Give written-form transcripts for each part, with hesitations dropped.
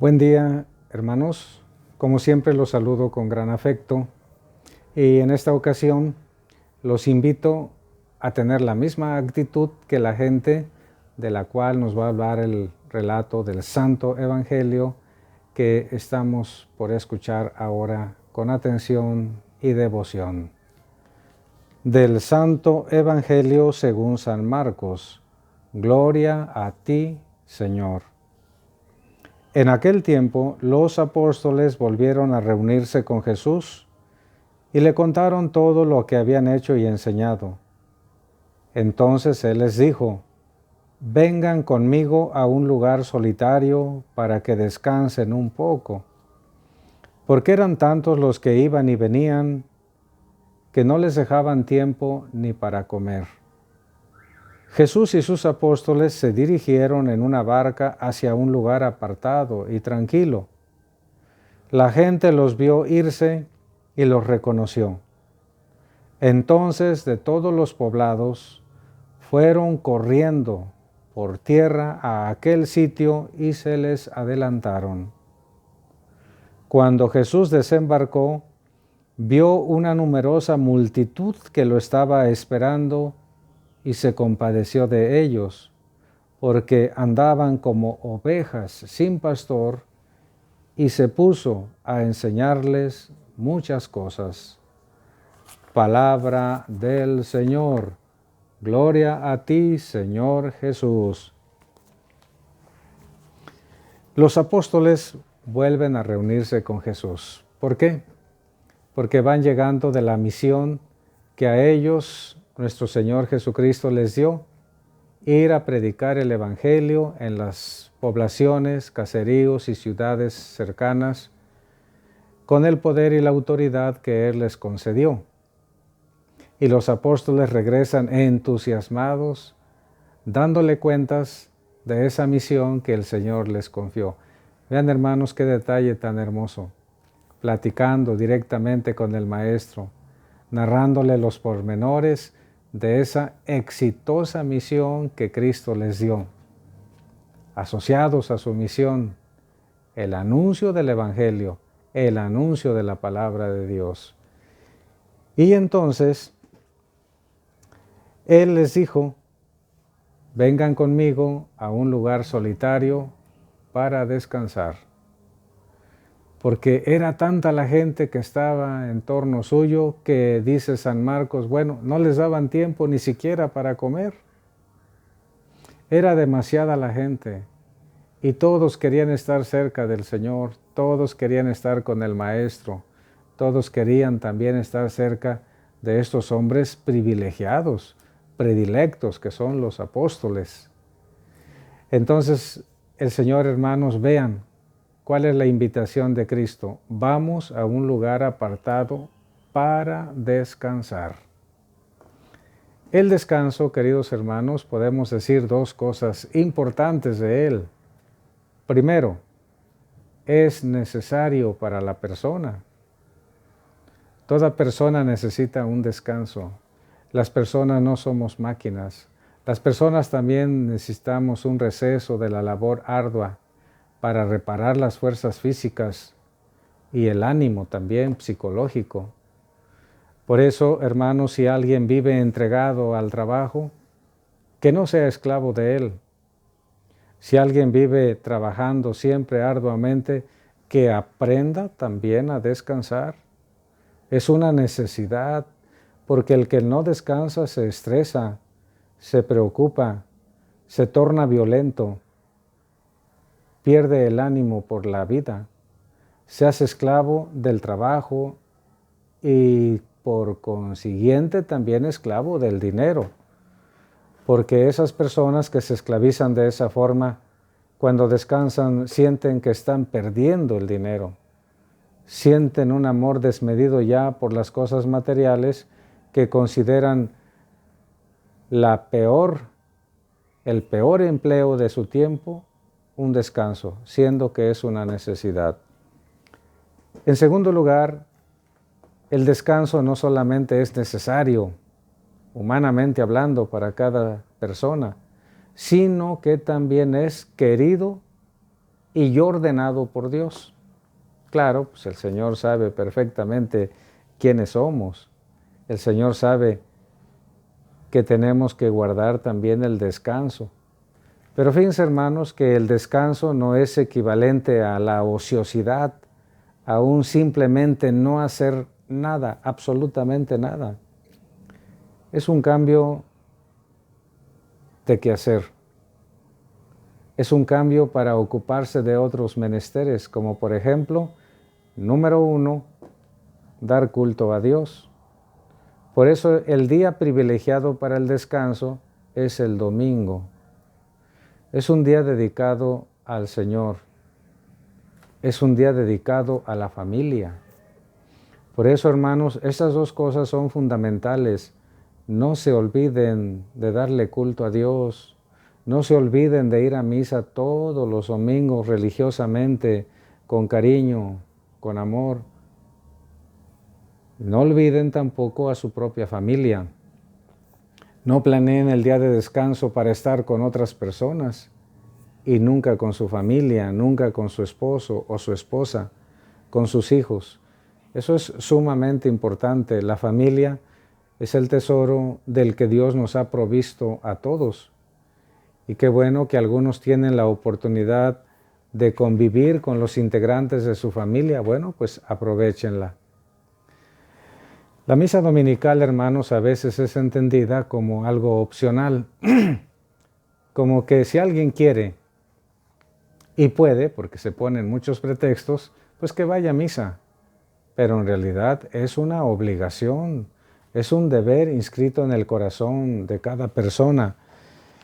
Buen día, hermanos. Como siempre los saludo con gran afecto y en esta ocasión los invito a tener la misma actitud que la gente de la cual nos va a hablar el relato del Santo Evangelio que estamos por escuchar ahora con atención y devoción. Del Santo Evangelio según San Marcos. Gloria a ti, Señor. En aquel tiempo, los apóstoles volvieron a reunirse con Jesús y le contaron todo lo que habían hecho y enseñado. Entonces Él les dijo: vengan conmigo a un lugar solitario para que descansen un poco, porque eran tantos los que iban y venían que no les dejaban tiempo ni para comer. Jesús y sus apóstoles se dirigieron en una barca hacia un lugar apartado y tranquilo. La gente los vio irse y los reconoció. Entonces de todos los poblados fueron corriendo por tierra a aquel sitio y se les adelantaron. Cuando Jesús desembarcó, vio una numerosa multitud que lo estaba esperando y se compadeció de ellos, porque andaban como ovejas sin pastor, y se puso a enseñarles muchas cosas. Palabra del Señor. Gloria a ti, Señor Jesús. Los apóstoles vuelven a reunirse con Jesús. ¿Por qué? Porque van llegando de la misión que a ellos nuestro Señor Jesucristo les dio, ir a predicar el Evangelio en las poblaciones, caseríos y ciudades cercanas, con el poder y la autoridad que Él les concedió. Y los apóstoles regresan entusiasmados, dándole cuentas de esa misión que el Señor les confió. Vean, hermanos, qué detalle tan hermoso. Platicando directamente con el Maestro, narrándole los pormenores de esa exitosa misión que Cristo les dio. Asociados a su misión, el anuncio del Evangelio, el anuncio de la palabra de Dios. Y entonces, Él les dijo: vengan conmigo a un lugar solitario para descansar. Porque era tanta la gente que estaba en torno suyo que, dice San Marcos, bueno, no les daban tiempo ni siquiera para comer. Era demasiada la gente y todos querían estar cerca del Señor, todos querían estar con el Maestro, todos querían también estar cerca de estos hombres privilegiados, predilectos que son los apóstoles. Entonces, el Señor, hermanos, vean, ¿cuál es la invitación de Cristo? Vamos a un lugar apartado para descansar. El descanso, queridos hermanos, podemos decir dos cosas importantes de él. Primero, es necesario para la persona. Toda persona necesita un descanso. Las personas no somos máquinas. Las personas también necesitamos un receso de la labor ardua para reparar las fuerzas físicas y el ánimo también psicológico. Por eso, hermanos, si alguien vive entregado al trabajo, que no sea esclavo de él. Si alguien vive trabajando siempre arduamente, que aprenda también a descansar. Es una necesidad, porque el que no descansa se estresa, se preocupa, se torna violento, pierde el ánimo por la vida, se hace esclavo del trabajo y por consiguiente también esclavo del dinero. Porque esas personas que se esclavizan de esa forma, cuando descansan sienten que están perdiendo el dinero. Sienten un amor desmedido ya por las cosas materiales que consideran el peor empleo de su tiempo, un descanso, siendo que es una necesidad. En segundo lugar, el descanso no solamente es necesario, humanamente hablando, para cada persona, sino que también es querido y ordenado por Dios. Claro, pues el Señor sabe perfectamente quiénes somos. El Señor sabe que tenemos que guardar también el descanso. Pero fíjense, hermanos, que el descanso no es equivalente a la ociosidad, a un simplemente no hacer nada, absolutamente nada. Es un cambio de quehacer. Es un cambio para ocuparse de otros menesteres, como por ejemplo, número 1, dar culto a Dios. Por eso el día privilegiado para el descanso es el domingo. Es un día dedicado al Señor. Es un día dedicado a la familia. Por eso, hermanos, estas dos cosas son fundamentales. No se olviden de darle culto a Dios. No se olviden de ir a misa todos los domingos religiosamente, con cariño, con amor. No olviden tampoco a su propia familia. No planeen el día de descanso para estar con otras personas y nunca con su familia, nunca con su esposo o su esposa, con sus hijos. Eso es sumamente importante. La familia es el tesoro del que Dios nos ha provisto a todos. Y qué bueno que algunos tienen la oportunidad de convivir con los integrantes de su familia. Bueno, pues aprovéchenla. La misa dominical, hermanos, a veces es entendida como algo opcional, como que si alguien quiere y puede, porque se ponen muchos pretextos, pues que vaya a misa. Pero en realidad es una obligación, es un deber inscrito en el corazón de cada persona.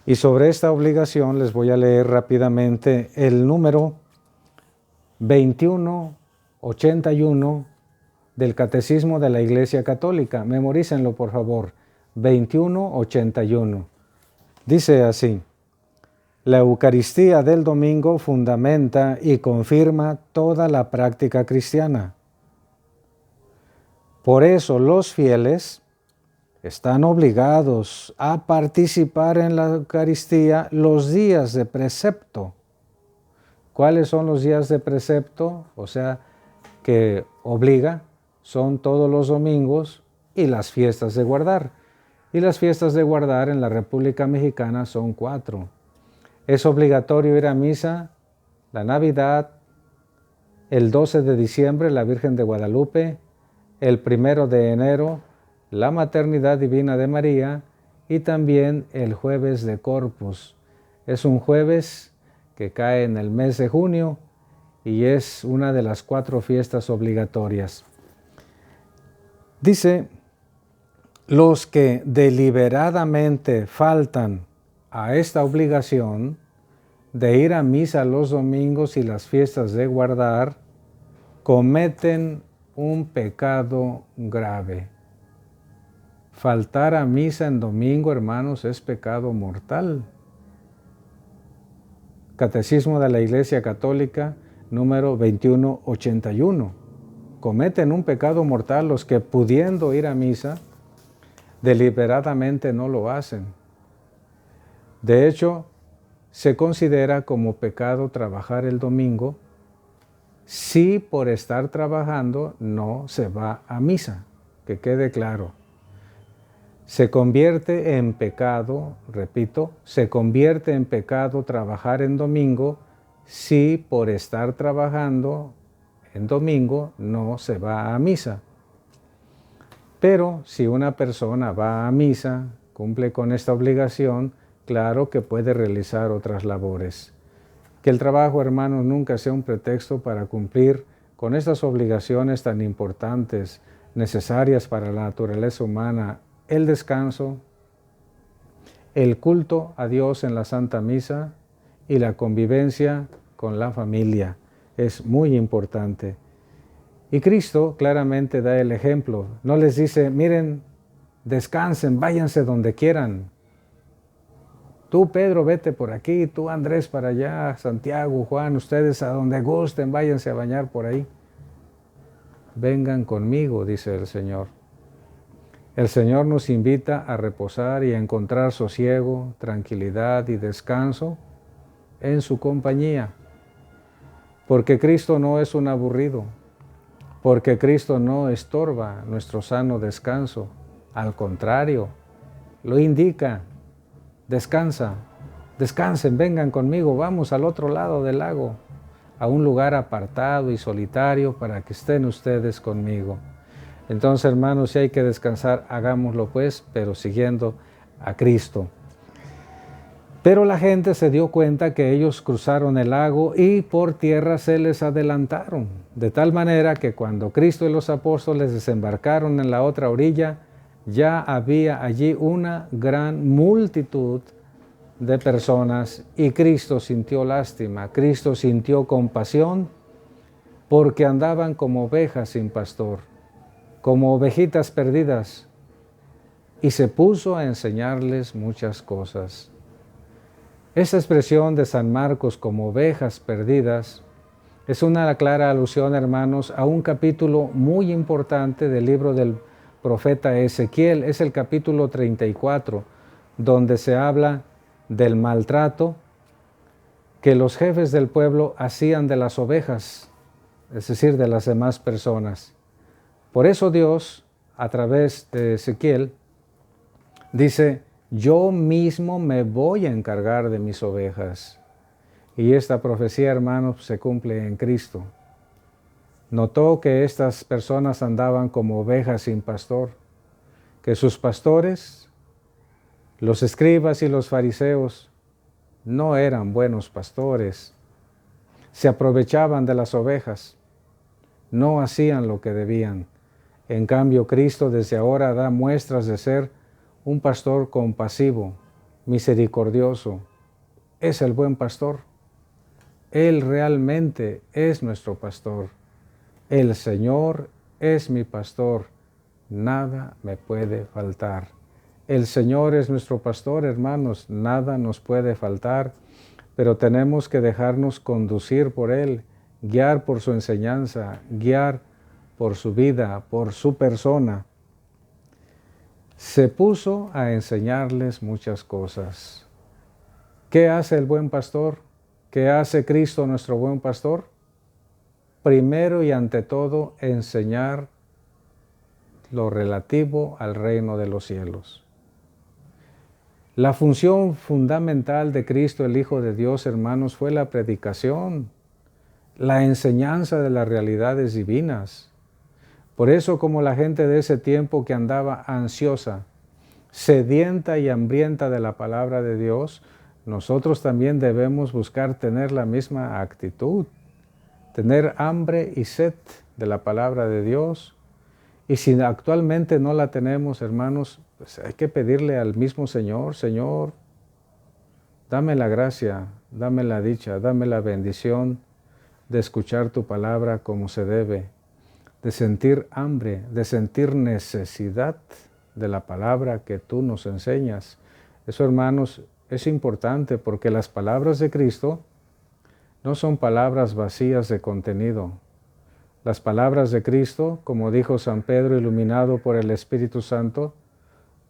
Y sobre esta obligación les voy a leer rápidamente el número 2181 del Catecismo de la Iglesia Católica. Memorícenlo, por favor. 2181. Dice así: la Eucaristía del domingo fundamenta y confirma toda la práctica cristiana. Por eso los fieles están obligados a participar en la Eucaristía los días de precepto. ¿Cuáles son los días de precepto? O sea, que obliga, son todos los domingos y las fiestas de guardar. Y las fiestas de guardar en la República Mexicana son 4. Es obligatorio ir a misa la Navidad, el 12 de diciembre, la Virgen de Guadalupe, el 1 de enero, la Maternidad Divina de María y también el jueves de Corpus. Es un jueves que cae en el mes de junio y es una de las 4 fiestas obligatorias. Dice, los que deliberadamente faltan a esta obligación de ir a misa los domingos y las fiestas de guardar, cometen un pecado grave. Faltar a misa en domingo, hermanos, es pecado mortal. Catecismo de la Iglesia Católica, número 2181. Cometen un pecado mortal los que, pudiendo ir a misa, deliberadamente no lo hacen. De hecho, se considera como pecado trabajar el domingo si por estar trabajando no se va a misa, que quede claro. Se convierte en pecado, repito, se convierte en pecado trabajar en domingo si por estar trabajando en domingo no se va a misa. Pero si una persona va a misa, cumple con esta obligación, claro que puede realizar otras labores. Que el trabajo, hermanos, nunca sea un pretexto para cumplir con estas obligaciones tan importantes, necesarias para la naturaleza humana: el descanso, el culto a Dios en la Santa Misa y la convivencia con la familia. Es muy importante. Y Cristo claramente da el ejemplo. No les dice, miren, descansen, váyanse donde quieran. Tú, Pedro, vete por aquí, tú, Andrés, para allá, Santiago, Juan, ustedes a donde gusten, váyanse a bañar por ahí. Vengan conmigo, dice el Señor. El Señor nos invita a reposar y a encontrar sosiego, tranquilidad y descanso en su compañía. porque Cristo no es un aburrido, porque Cristo no estorba nuestro sano descanso. Al contrario, lo indica. Descansa, descansen, vengan conmigo, vamos al otro lado del lago, a un lugar apartado y solitario para que estén ustedes conmigo. Entonces, hermanos, si hay que descansar, hagámoslo pues, pero siguiendo a Cristo. Pero la gente se dio cuenta que ellos cruzaron el lago y por tierra se les adelantaron, de tal manera que cuando Cristo y los apóstoles desembarcaron en la otra orilla, ya había allí una gran multitud de personas y Cristo sintió lástima, Cristo sintió compasión, porque andaban como ovejas sin pastor, como ovejitas perdidas, y se puso a enseñarles muchas cosas. Esta expresión de San Marcos como ovejas perdidas es una clara alusión, hermanos, a un capítulo muy importante del libro del profeta Ezequiel. Es el capítulo 34, donde se habla del maltrato que los jefes del pueblo hacían de las ovejas, es decir, de las demás personas. Por eso Dios, a través de Ezequiel, dice: yo mismo me voy a encargar de mis ovejas. Y esta profecía, hermanos, se cumple en Cristo. Notó que estas personas andaban como ovejas sin pastor, que sus pastores, los escribas y los fariseos, no eran buenos pastores. Se aprovechaban de las ovejas, no hacían lo que debían. En cambio, Cristo desde ahora da muestras de ser un pastor compasivo, misericordioso. Es el buen pastor. Él realmente es nuestro pastor. El Señor es mi pastor, nada me puede faltar. El Señor es nuestro pastor, hermanos, nada nos puede faltar, pero tenemos que dejarnos conducir por Él, guiar por su enseñanza, guiar por su vida, por su persona. Se puso a enseñarles muchas cosas. ¿Qué hace el buen pastor? ¿Qué hace Cristo, nuestro buen pastor? Primero y ante todo, enseñar lo relativo al reino de los cielos. La función fundamental de Cristo, el Hijo de Dios, hermanos, fue la predicación, la enseñanza de las realidades divinas. Por eso, como la gente de ese tiempo que andaba ansiosa, sedienta y hambrienta de la palabra de Dios, nosotros también debemos buscar tener la misma actitud, tener hambre y sed de la palabra de Dios. Y si actualmente no la tenemos, hermanos, pues hay que pedirle al mismo Señor: Señor, dame la gracia, dame la dicha, dame la bendición de escuchar tu palabra como se debe, de sentir hambre, de sentir necesidad de la palabra que tú nos enseñas. Eso, hermanos, es importante, porque las palabras de Cristo no son palabras vacías de contenido. Las palabras de Cristo, como dijo San Pedro, iluminado por el Espíritu Santo,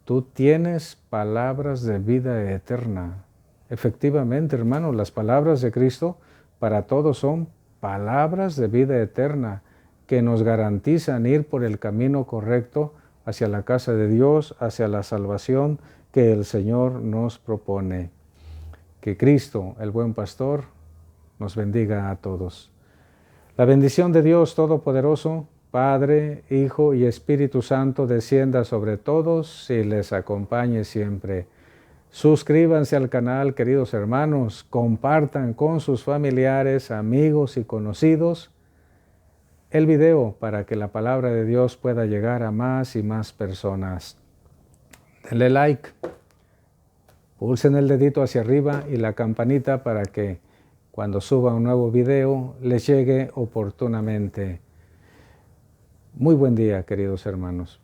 tú tienes palabras de vida eterna. Efectivamente, hermanos, las palabras de Cristo para todos son palabras de vida eterna, que nos garantizan ir por el camino correcto hacia la casa de Dios, hacia la salvación que el Señor nos propone. Que Cristo, el buen pastor, nos bendiga a todos. La bendición de Dios Todopoderoso, Padre, Hijo y Espíritu Santo, descienda sobre todos y les acompañe siempre. Suscríbanse al canal, queridos hermanos, compartan con sus familiares, amigos y conocidos el video para que la palabra de Dios pueda llegar a más y más personas. Denle like, pulsen el dedito hacia arriba y la campanita para que cuando suba un nuevo video les llegue oportunamente. Muy buen día, queridos hermanos.